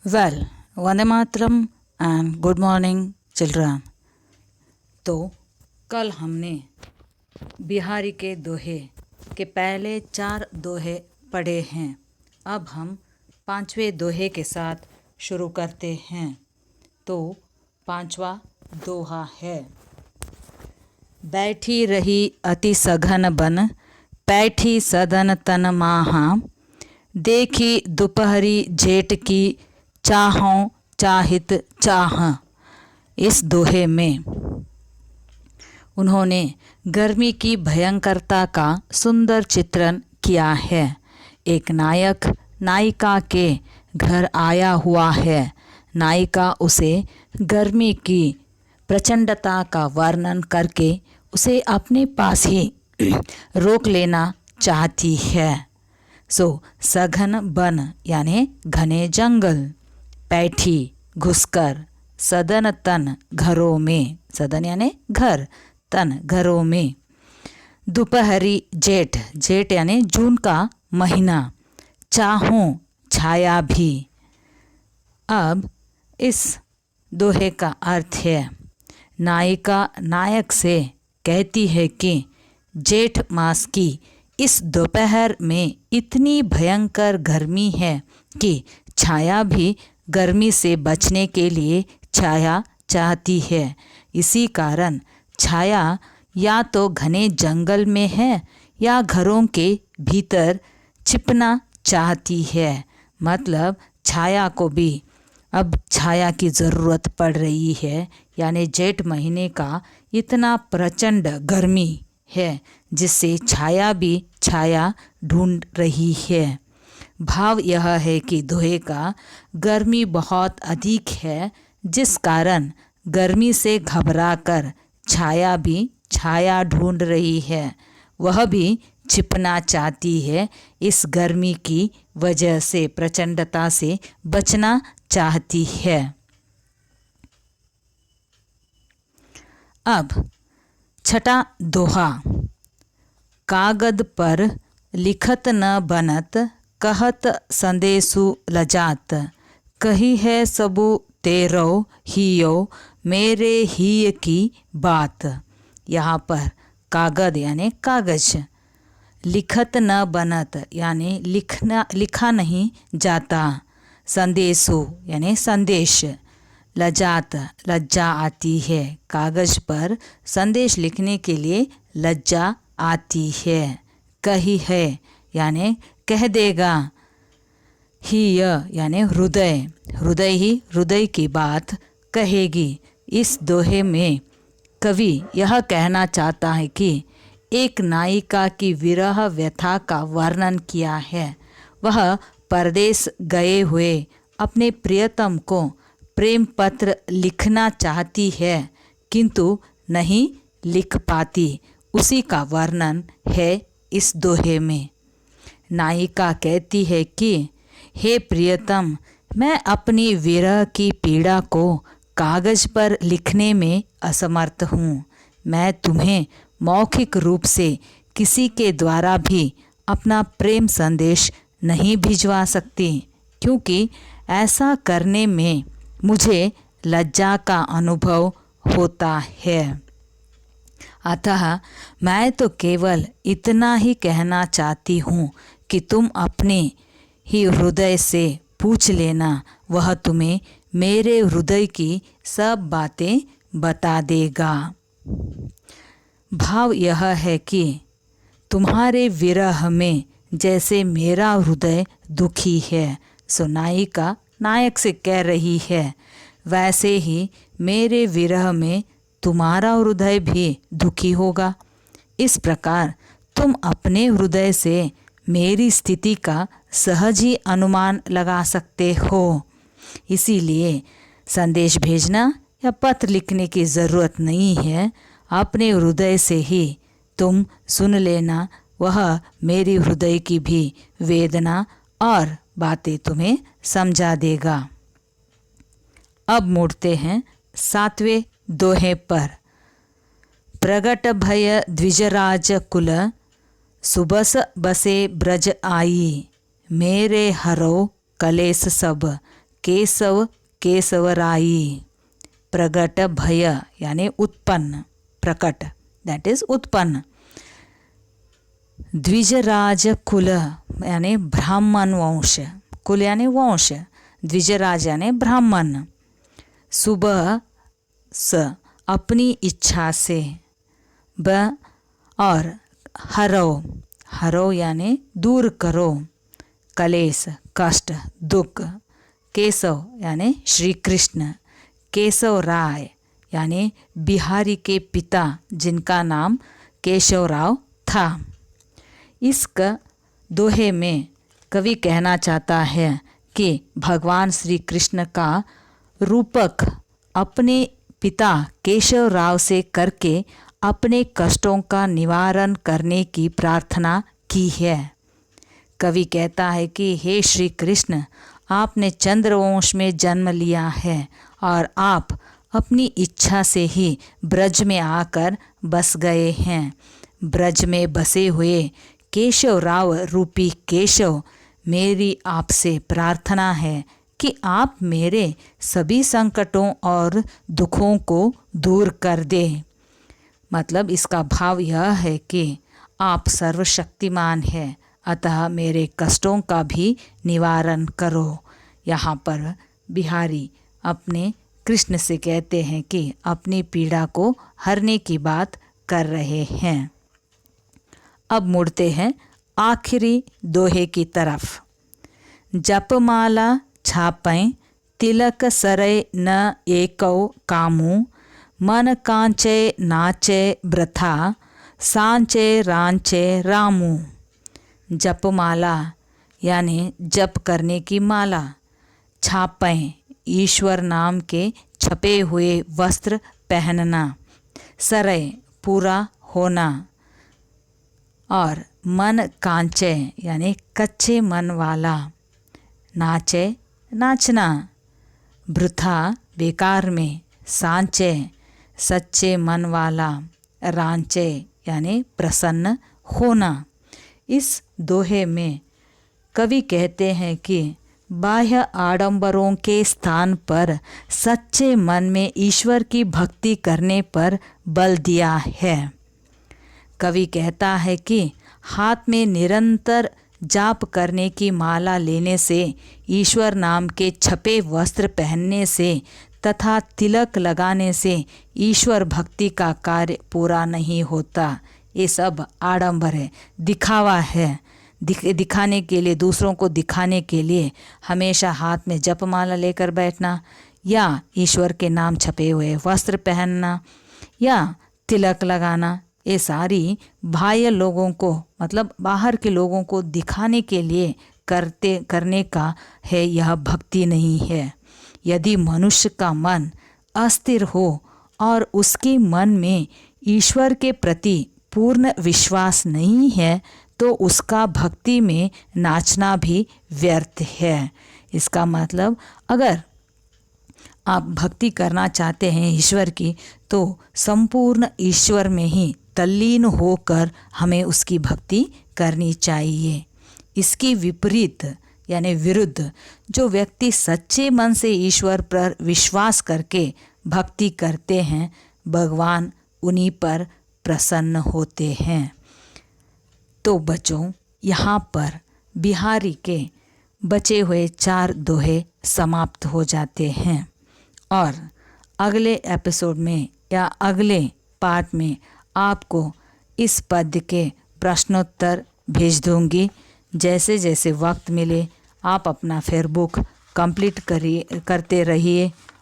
Well, Vande Mataram and good morning children. तो कल हमने बिहारी के दोहे के पहले 4 दोहे पढ़े हैं। अब हम 5वें दोहे के साथ शुरू करते हैं। तो 5वां दोहा है, बैठी रही अति सघन बन, पैठी सदन तन माहा, देखी दोपहरी जेठ की, चाहों चाहित चाह। इस दोहे में उन्होंने गर्मी की भयंकरता का सुंदर चित्रण किया है। एक नायक नायिका के घर आया हुआ है। नायिका उसे गर्मी की प्रचंडता का वर्णन करके उसे अपने पास ही रोक लेना चाहती है। सघन वन यानी घने जंगल, पैठी घुसकर, सदन तन घरों में, सदन यानी घर, तन घरों में, दोपहरी जेठ, जेठ यानी जून का महीना, चाहों छाया भी। अब इस दोहे का अर्थ है, नायिका नायक से कहती है कि जेठ मास की इस दोपहर में इतनी भयंकर गर्मी है कि छाया भी गर्मी से बचने के लिए छाया चाहती है। इसी कारण छाया या तो घने जंगल में है या घरों के भीतर छिपना चाहती है। मतलब छाया को भी अब छाया की ज़रूरत पड़ रही है, यानी जेठ महीने का इतना प्रचंड गर्मी है जिससे छाया भी छाया ढूंढ रही है। भाव यह है कि दोहे का गर्मी बहुत अधिक है, जिस कारण गर्मी से घबराकर छाया भी छाया ढूंढ रही है। वह भी छिपना चाहती है, इस गर्मी की वजह से, प्रचंडता से बचना चाहती है। अब 6ठा दोहा, कागद पर लिखत न बनत, कहत संदेशु लजात, कही है सबू तेरो हियो, मेरे ही की बात। यहाँ पर कागद यानी कागज, लिखत न बनत यानी लिखा नहीं जाता, संदेशु यानी संदेश, लजात लज्जा आती है, कागज पर संदेश लिखने के लिए लज्जा आती है। कही है यानी कह देगा, ही यानी हृदय, हृदय ही हृदय की बात कहेगी। इस दोहे में कवि यह कहना चाहता है कि एक नायिका की विरह व्यथा का वर्णन किया है। वह परदेश गए हुए अपने प्रियतम को प्रेम पत्र लिखना चाहती है, किंतु नहीं लिख पाती। उसी का वर्णन है इस दोहे में। नायिका कहती है कि हे प्रियतम, मैं अपनी विरह की पीड़ा को कागज पर लिखने में असमर्थ हूँ। मैं तुम्हें मौखिक रूप से किसी के द्वारा भी अपना प्रेम संदेश नहीं भिजवा सकती, क्योंकि ऐसा करने में मुझे लज्जा का अनुभव होता है। अतः मैं तो केवल इतना ही कहना चाहती हूँ कि तुम अपने ही हृदय से पूछ लेना, वह तुम्हें मेरे हृदय की सब बातें बता देगा। भाव यह है कि तुम्हारे विरह में जैसे मेरा हृदय दुखी है, सो नायिका नायक से कह रही है, वैसे ही मेरे विरह में तुम्हारा हृदय भी दुखी होगा। इस प्रकार तुम अपने हृदय से मेरी स्थिति का सहज ही अनुमान लगा सकते हो। इसीलिए संदेश भेजना या पत्र लिखने की ज़रूरत नहीं है, अपने हृदय से ही तुम सुन लेना, वह मेरी हृदय की भी वेदना और बातें तुम्हें समझा देगा। अब मुड़ते हैं 7वें दोहे पर। प्रगट भय द्विजराज कुल, सुबस बसे ब्रज आई, मेरे हरो कलेस सब, केशव केशवराई। प्रगट भय यानी उत्पन्न, प्रकट दैट इज उत्पन्न। द्विजराज कुल यानी ब्राह्मण वंश, कुल यानी वंश, द्विजराज यानी ब्राह्मण। सुबह स अपनी इच्छा से, ब और हरो, हरो यानी दूर करो, कलेश कष्ट दुख। केशव यानी श्री कृष्ण, केशव राय यानी बिहारी के पिता जिनका नाम केशवराव था। इस दोहे में कवि कहना चाहता है कि भगवान श्री कृष्ण का रूपक अपने पिता केशवराव से करके अपने कष्टों का निवारण करने की प्रार्थना की है। कवि कहता है कि हे श्री कृष्ण, आपने चंद्रवंश में जन्म लिया है और आप अपनी इच्छा से ही ब्रज में आकर बस गए हैं। ब्रज में बसे हुए केशवराव रूपी केशव, मेरी आपसे प्रार्थना है कि आप मेरे सभी संकटों और दुखों को दूर कर दें। मतलब इसका भाव यह है कि आप सर्वशक्तिमान हैं, अतः मेरे कष्टों का भी निवारण करो। यहाँ पर बिहारी अपने कृष्ण से कहते हैं कि अपनी पीड़ा को हरने की बात कर रहे हैं। अब मुड़ते हैं आखिरी दोहे की तरफ। जपमाला छापै तिलक सरै न एकौ कामू, मन कांचे नाचे ब्रथा, सांचे रांचे रामू। जपमाला यानी जप करने की माला, छापै ईश्वर नाम के छपे हुए वस्त्र पहनना, सरय पूरा होना, और मन कांचे यानी कच्चे मन वाला, नाचे नाचना, वृथा बेकार में, सांचे सच्चे मन वाला, रांचे यानी प्रसन्न होना। इस दोहे में कवि कहते हैं कि बाह्य आडंबरों के स्थान पर सच्चे मन में ईश्वर की भक्ति करने पर बल दिया है। कवि कहता है कि हाथ में निरंतर जाप करने की माला लेने से, ईश्वर नाम के छपे वस्त्र पहनने से तथा तिलक लगाने से ईश्वर भक्ति का कार्य पूरा नहीं होता। ये सब आडंबर है, दिखावा है। दिखाने के लिए, दूसरों को दिखाने के लिए हमेशा हाथ में जपमाला लेकर बैठना, या ईश्वर के नाम छपे हुए वस्त्र पहनना, या तिलक लगाना, ये सारी बाह्य लोगों को, मतलब बाहर के लोगों को दिखाने के लिए करने का है, यह भक्ति नहीं है। यदि मनुष्य का मन अस्थिर हो और उसके मन में ईश्वर के प्रति पूर्ण विश्वास नहीं है, तो उसका भक्ति में नाचना भी व्यर्थ है। इसका मतलब अगर आप भक्ति करना चाहते हैं ईश्वर की, तो संपूर्ण ईश्वर में ही तल्लीन होकर हमें उसकी भक्ति करनी चाहिए। इसकी विपरीत यानी विरुद्ध, जो व्यक्ति सच्चे मन से ईश्वर पर विश्वास करके भक्ति करते हैं, भगवान उन्हीं पर प्रसन्न होते हैं। तो बच्चों, यहाँ पर बिहारी के बचे हुए 4 दोहे समाप्त हो जाते हैं, और अगले एपिसोड में या अगले पार्ट में आपको इस पद्य के प्रश्नोत्तर भेज दूंगी। जैसे जैसे वक्त मिले आप अपना फेयर बुक कंप्लीट करते रहिए